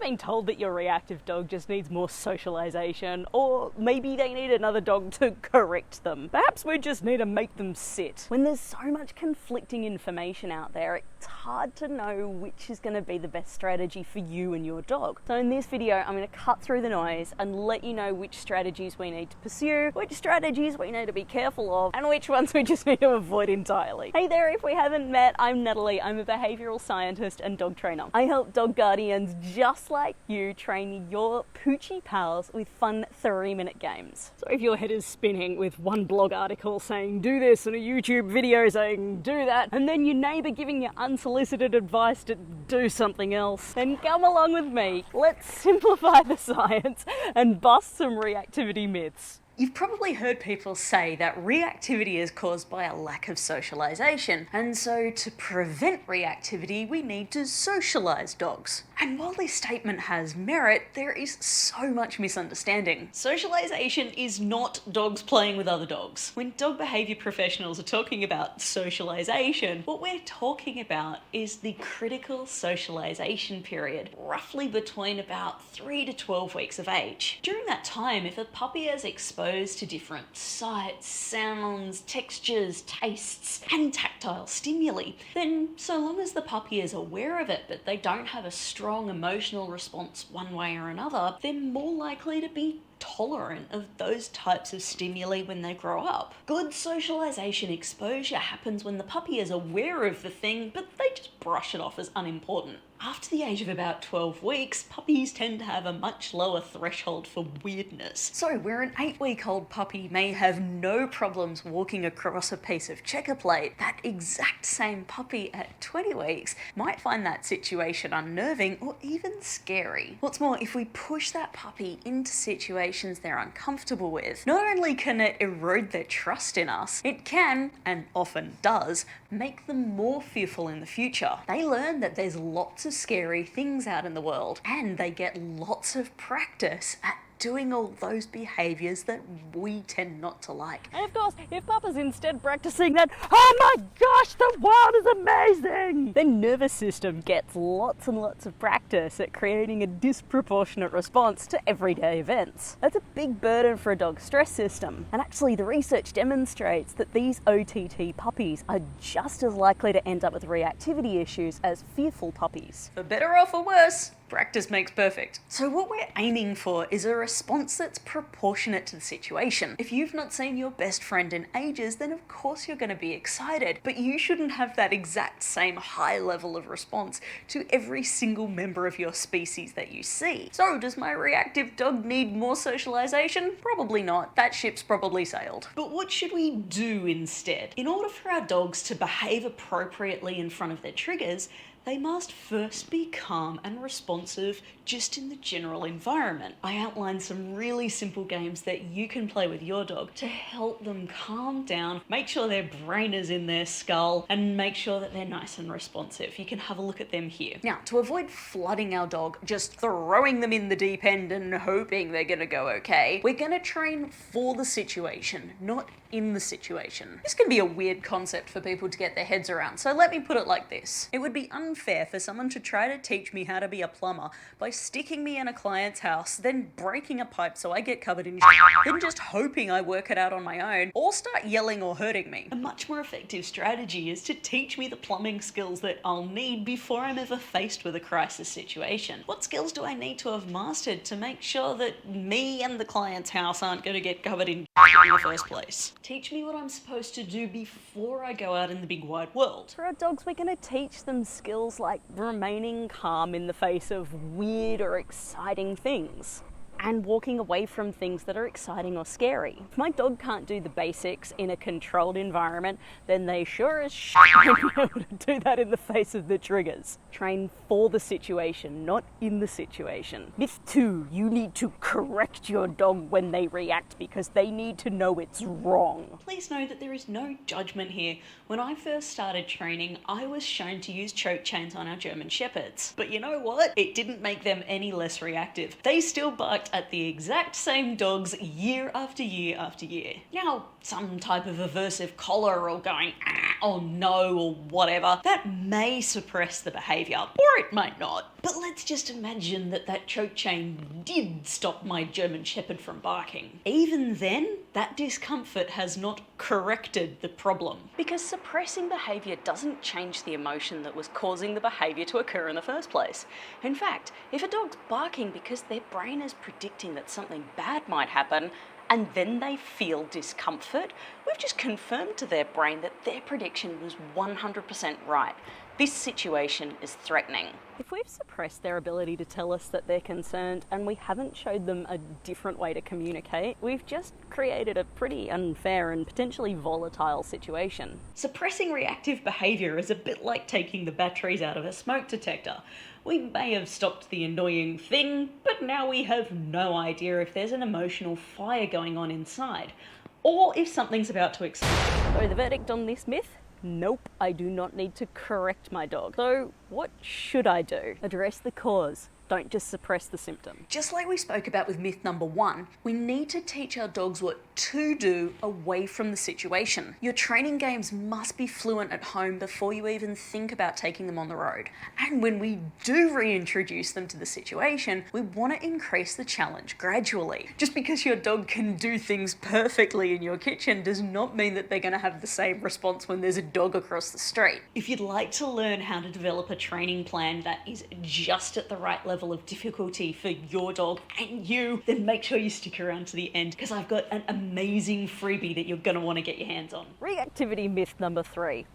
been told that your reactive dog just needs more socialization, or maybe they need another dog to correct them. Perhaps we just need to make them sit. When there's so much conflicting information out there, it's hard to know which is going to be the best strategy for you and your dog. So in this video, I'm going to cut through the noise and let you know which strategies we need to pursue, which strategies we need to be careful of, and which ones we just need to avoid entirely. Hey there, if we haven't met, I'm Natalie. I'm a behavioral scientist and dog trainer. I help dog guardians just like you train your poochie pals with fun 3-minute games. So if your head is spinning with one blog article saying do this and a YouTube video saying do that, and then your neighbour giving you unsolicited advice to do something else, then come along with me. Let's simplify the science and bust some reactivity myths. You've probably heard people say that reactivity is caused by a lack of socialization, and so to prevent reactivity, we need to socialize dogs. And while this statement has merit, there is so much misunderstanding. Socialization is not dogs playing with other dogs. When dog behavior professionals are talking about socialization, what we're talking about is the critical socialization period, roughly between about 3 to 12 weeks of age. During that time, if a puppy is exposed to different sights, sounds, textures, tastes, and tactile stimuli, then so long as the puppy is aware of it, but they don't have a strong emotional response one way or another, they're more likely to be tolerant of those types of stimuli when they grow up. Good socialization exposure happens when the puppy is aware of the thing, but they just brush it off as unimportant. After the age of about 12 weeks, puppies tend to have a much lower threshold for weirdness. So where an 8-week-old puppy may have no problems walking across a piece of checker plate, that exact same puppy at 20 weeks might find that situation unnerving or even scary. What's more, if we push that puppy into situations they're uncomfortable with, not only can it erode their trust in us, it can, and often does, make them more fearful in the future. They learn that there's lots of scary things out in the world, and they get lots of practice at doing all those behaviours that we tend not to like. And of course, if Papa's instead practicing that, oh my gosh, the world is amazing, then nervous system gets lots and lots of practice at creating a disproportionate response to everyday events. That's a big burden for a dog's stress system. And actually, the research demonstrates that these OTT puppies are just as likely to end up with reactivity issues as fearful puppies. For better or for worse, practice makes perfect. So what we're aiming for is a response that's proportionate to the situation. If you've not seen your best friend in ages, then of course you're going to be excited, but you shouldn't have that exact same high level of response to every single member of your species that you see. So does my reactive dog need more socialization? Probably not. That ship's probably sailed. But what should we do instead? In order for our dogs to behave appropriately in front of their triggers, they must first be calm and responsive just in the general environment. I outlined some really simple games that you can play with your dog to help them calm down, make sure their brain is in their skull, and make sure that they're nice and responsive. You can have a look at them here. Now, to avoid flooding our dog, just throwing them in the deep end and hoping they're gonna go okay, we're gonna train for the situation, not in the situation. This can be a weird concept for people to get their heads around, so let me put it like this. It would be unfair for someone to try to teach me how to be a plumber by sticking me in a client's house, then breaking a pipe so I get covered in then just hoping I work it out on my own, or start yelling or hurting me. A much more effective strategy is to teach me the plumbing skills that I'll need before I'm ever faced with a crisis situation. What skills do I need to have mastered to make sure that me and the client's house aren't going to get covered in the first place? Teach me what I'm supposed to do before I go out in the big wide world. For our dogs, we're going to teach them skills like remaining calm in the face of weird or exciting things, and walking away from things that are exciting or scary. If my dog can't do the basics in a controlled environment, then they sure as shit won't be able to do that in the face of the triggers. Train for the situation, not in the situation. Myth 2, you need to correct your dog when they react because they need to know it's wrong. Please know that there is no judgment here. When I first started training, I was shown to use choke chains on our German Shepherds. But you know what? It didn't make them any less reactive. They still barked at the exact same dogs year after year after year. Now, some type of aversive collar or going ah, or no or whatever, that may suppress the behaviour, or it might not. But let's just imagine that that choke chain did stop my German Shepherd from barking. Even then, that discomfort has not corrected the problem. Because suppressing behaviour doesn't change the emotion that was causing the behaviour to occur in the first place. In fact, if a dog's barking because their brain is predicting that something bad might happen, and then they feel discomfort, we've just confirmed to their brain that their prediction was 100% right. This situation is threatening. If we've suppressed their ability to tell us that they're concerned and we haven't showed them a different way to communicate, we've just created a pretty unfair and potentially volatile situation. Suppressing reactive behaviour is a bit like taking the batteries out of a smoke detector. We may have stopped the annoying thing, but now we have no idea if there's an emotional fire going on inside, or if something's about to explode. So the verdict on this myth? Nope, I do not need to correct my dog. So what should I do? Address the cause. Don't just suppress the symptom. Just like we spoke about with myth number 1, we need to teach our dogs what to do away from the situation. Your training games must be fluent at home before you even think about taking them on the road. And when we do reintroduce them to the situation, we want to increase the challenge gradually. Just because your dog can do things perfectly in your kitchen does not mean that they're going to have the same response when there's a dog across the street. If you'd like to learn how to develop a training plan that is just at the right level of difficulty for your dog and you, then make sure you stick around to the end, because I've got an amazing freebie that you're going to want to get your hands on. Reactivity myth number 3.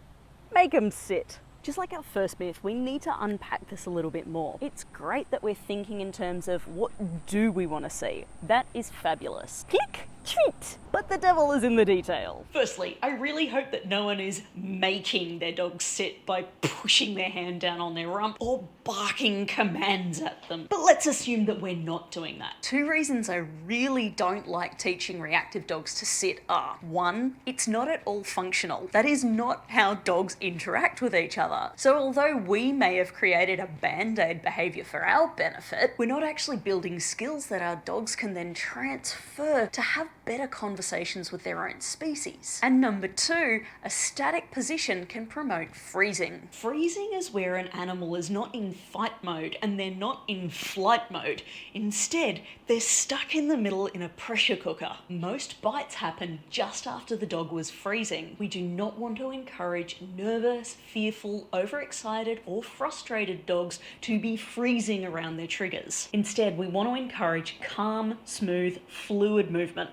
Make them sit. Just like our first myth, we need to unpack this a little bit more. It's great that we're thinking in terms of what do we want to see. That is fabulous. Click, treat. But the devil is in the detail. Firstly, I really hope that no one is making their dog sit by pushing their hand down on their rump or barking commands at them. But let's assume that we're not doing that. 2 reasons I really don't like teaching reactive dogs to sit are: 1, it's not at all functional. That is not how dogs interact with each other. So although we may have created a band-aid behaviour for our benefit, we're not actually building skills that our dogs can then transfer to have better conversations with their own species. And number 2, a static position can promote freezing. Freezing is where an animal is not in fight mode and they're not in flight mode. Instead, they're stuck in the middle in a pressure cooker. Most bites happen just after the dog was freezing. We do not want to encourage nervous, fearful, overexcited, or frustrated dogs to be freezing around their triggers. Instead, we want to encourage calm, smooth, fluid movement,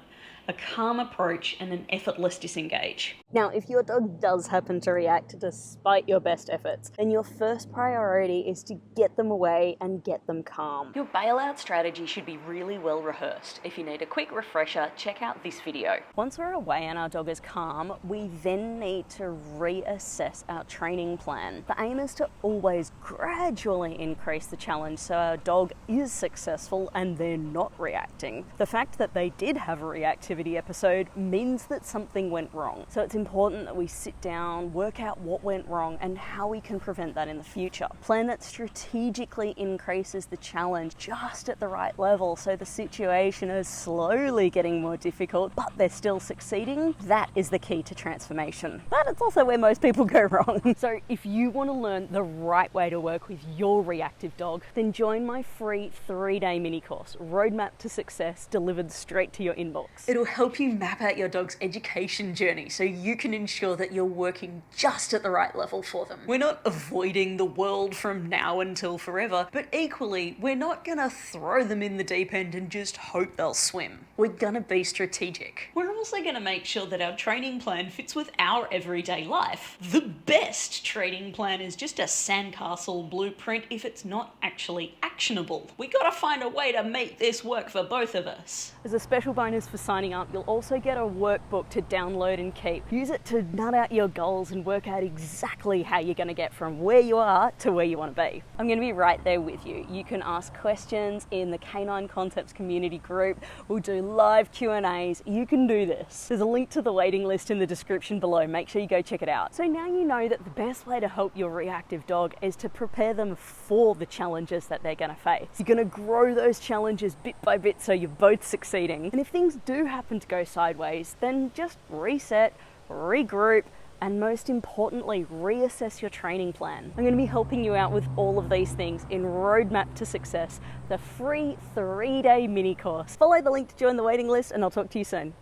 a calm approach, and an effortless disengage. Now, if your dog does happen to react despite your best efforts, then your first priority is to get them away and get them calm. Your bailout strategy should be really well rehearsed. If you need a quick refresher, check out this video. Once we're away and our dog is calm, we then need to reassess our training plan. The aim is to always gradually increase the challenge so our dog is successful and they're not reacting. The fact that they did have a reactivity episode means that something went wrong. So it's important that we sit down, work out what went wrong and how we can prevent that in the future. Plan that strategically increases the challenge just at the right level so the situation is slowly getting more difficult, but they're still succeeding. That is the key to transformation. But it's also where most people go wrong. So if you want to learn the right way to work with your reactive dog, then join my free 3-day mini course, Roadmap to Success, delivered straight to your inbox. It'll help you map out your dog's education journey so you can ensure that you're working just at the right level for them. We're not avoiding the world from now until forever, but equally, we're not gonna throw them in the deep end and just hope they'll swim. We're gonna be strategic. We're also gonna make sure that our training plan fits with our everyday life. The best training plan is just a sandcastle blueprint if it's not actually actionable. We gotta find a way to make this work for both of us. As a special bonus for signing up, you'll also get a workbook to download and keep. Use it to nut out your goals and work out exactly how you're going to get from where you are to where you want to be. I'm going to be right there with you. You can ask questions in the Canine Concepts community group. We'll do live Q&As. You can do this. There's a link to the waiting list in the description below. Make sure you go check it out. So now you know that the best way to help your reactive dog is to prepare them for the challenges that they're going to face. You're going to grow those challenges bit by bit so you're both succeeding. And if things do happen to go sideways, then just reset, regroup, And most importantly, reassess your training plan. I'm going to be helping you out with all of these things in Roadmap to Success, the free 3-day mini course. Follow the link to join the waiting list, and I'll talk to you soon.